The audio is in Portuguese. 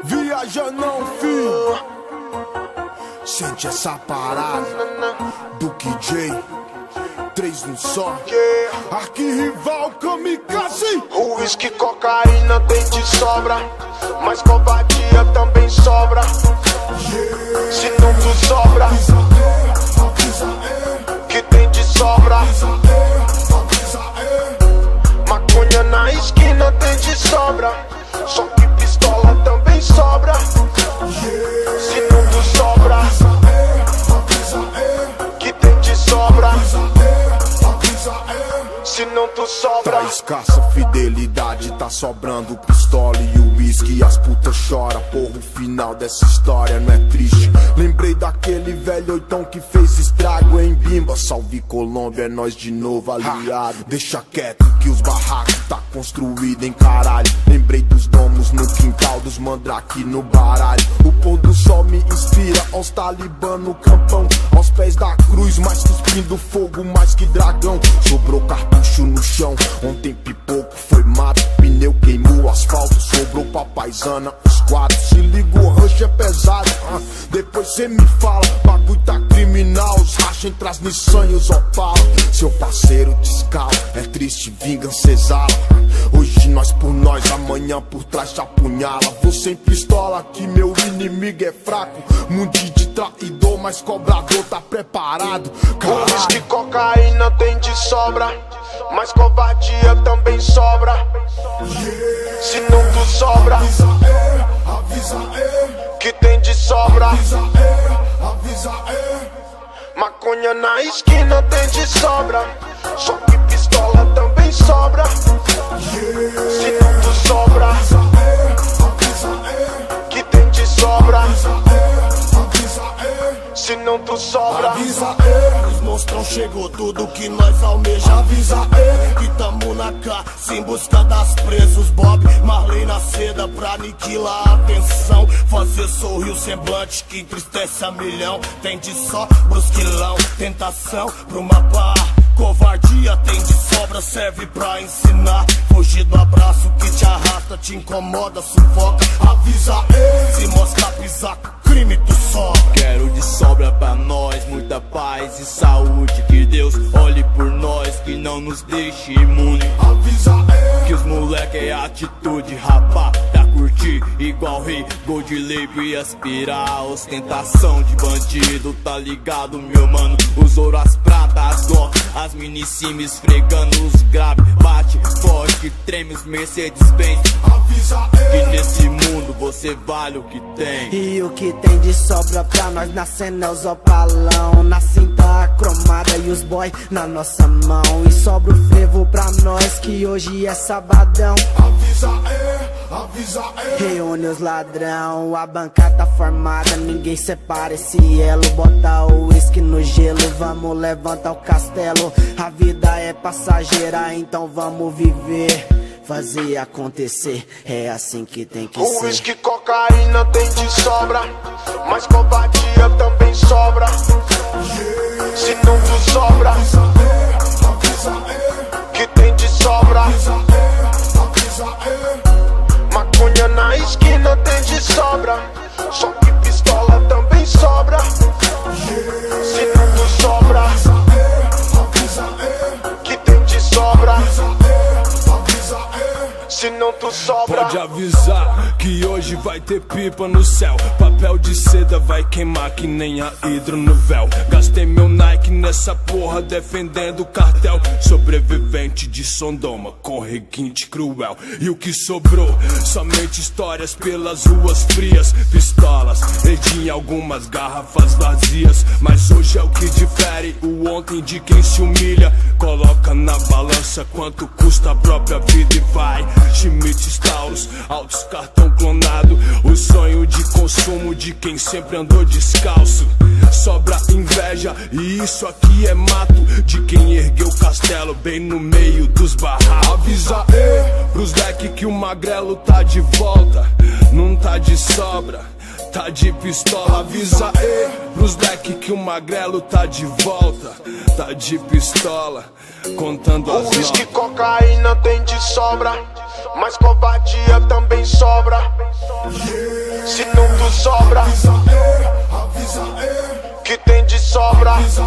Viaja não, filho. Sente essa parada do KJ, 3 num só. Arquirrival, kamikaze. Uísque, cocaína tem de sobra, mas covardia também sobra. Se não tu sobra, que tem de sobra. Maconha na esquina tem de sobra, só que pistola também sobra. Se não tu sobra, que tem de sobra. Se não tu sobra. Tá escassa fidelidade, tá sobrando pistola e o uísque. As putas choram, porra, o final dessa história não é triste. Lembrei daquele velho oitão que fez estrago em Bimba. Salve Colômbia, é nós de novo aliado. Deixa quieto que os barracos tá construído em caralho. Lembrei dos domos no quintal, dos mandrake no baralho. O pôr do sol me inspira, aos talibã no campão, aos pés da cruz, mais cuspindo fogo, mais que dragão. Sobrou cartucho no chão, ontem pipoco foi mato, pneu queimou o asfalto, sobrou pra paisana os quatro. Se liga, o rush é pesado, depois cê me fala, bagulho tá criminal, os racha entre as Nissan e os Opala. Seu parceiro descala, é triste, vingança exala. Hoje nós por nós, amanhã por trás te apunhala. Você em pistola que meu inimigo é fraco, mundo de traidor, mas cobrador tá preparado. Uísque, cocaína tem de sobra, mas covardia também sobra. Se não tu sobra, Avisa, que tem de sobra. avisa, Maconha na esquina tem de sobra, só que pistola também sobra. Se não tu sobra, que tem de sobra. Se não tu sobra. Avisa, os monstrão chegou, tudo que nós almeja. Avisa, que tamo na caça em busca das presos. Bob Marley na seda pra aniquilar a atenção, fazer sorrir o semblante que entristece a milhão. Tem de só brusquilão, tentação pra uma barra. Covardia tem de sobra, serve pra ensinar. Fugir do abraço que te arrasta, te incomoda, sufoca. Avisa, se mostra pisaco, crime tu só. Quero de sobra pra nós, muita paz e saúde. Que Deus olhe por nós, que não nos deixe imune. avisa, Que os moleque é atitude, rapá, pra curtir igual rei, gold label e aspirar a ostentação de bandido, tá ligado, meu mano? Os ouro, as prata, as dó, as mini cima esfregando os grave. Bate forte, treme os Mercedes-Benz. avisa, Que nesse mundo você vale o que tem. E o que tem de sobra pra nós na cena é os opalão, na cinta cromada e os boy na nossa mão. E sobra o frevo pra nós que hoje é sabadão. avisa, Reúne os ladrão, a bancada tá formada, ninguém separa esse elo. Bota o uísque no gelo, vamos levantar o castelo. A vida é passageira, então vamos viver, fazer acontecer, é assim que tem que ser. Uísque, cocaína tem de sobra, mas covardia também sobra. Se não tu sobra, que tem de sobra. Maconha na esquina tem de sobra, só que pistola também sobra. Se não tu sobra, que tem de sobra. Se não tu sobra. Pode avisar que hoje vai ter pipa no céu. Papel de seda vai queimar que nem a hidro no véu. Gastei meu Nike nessa porra defendendo o cartel. Sobrevivente de Sondoma com requinte cruel. E o que sobrou? Somente histórias pelas ruas frias. Pistolas, perdi em algumas garrafas vazias. Mas hoje é o que difere o ontem de quem se humilha. Coloca na balança quanto custa a própria vida e vai. Schmidt, Taurus, altos cartão clonado. O sonho de consumo de quem sempre andou descalço. Sobra inveja e isso aqui é mato de quem ergueu o castelo bem no meio dos barracos. Avisa pros deck que o magrelo tá de volta, não tá de sobra, tá de pistola. Avisa pros deck que o magrelo tá de volta, tá de pistola, contando as Uísque, cocaína tem de sobra, mas covardia também sobra. Se tudo sobra, avisa, que tem de sobra. Avisa,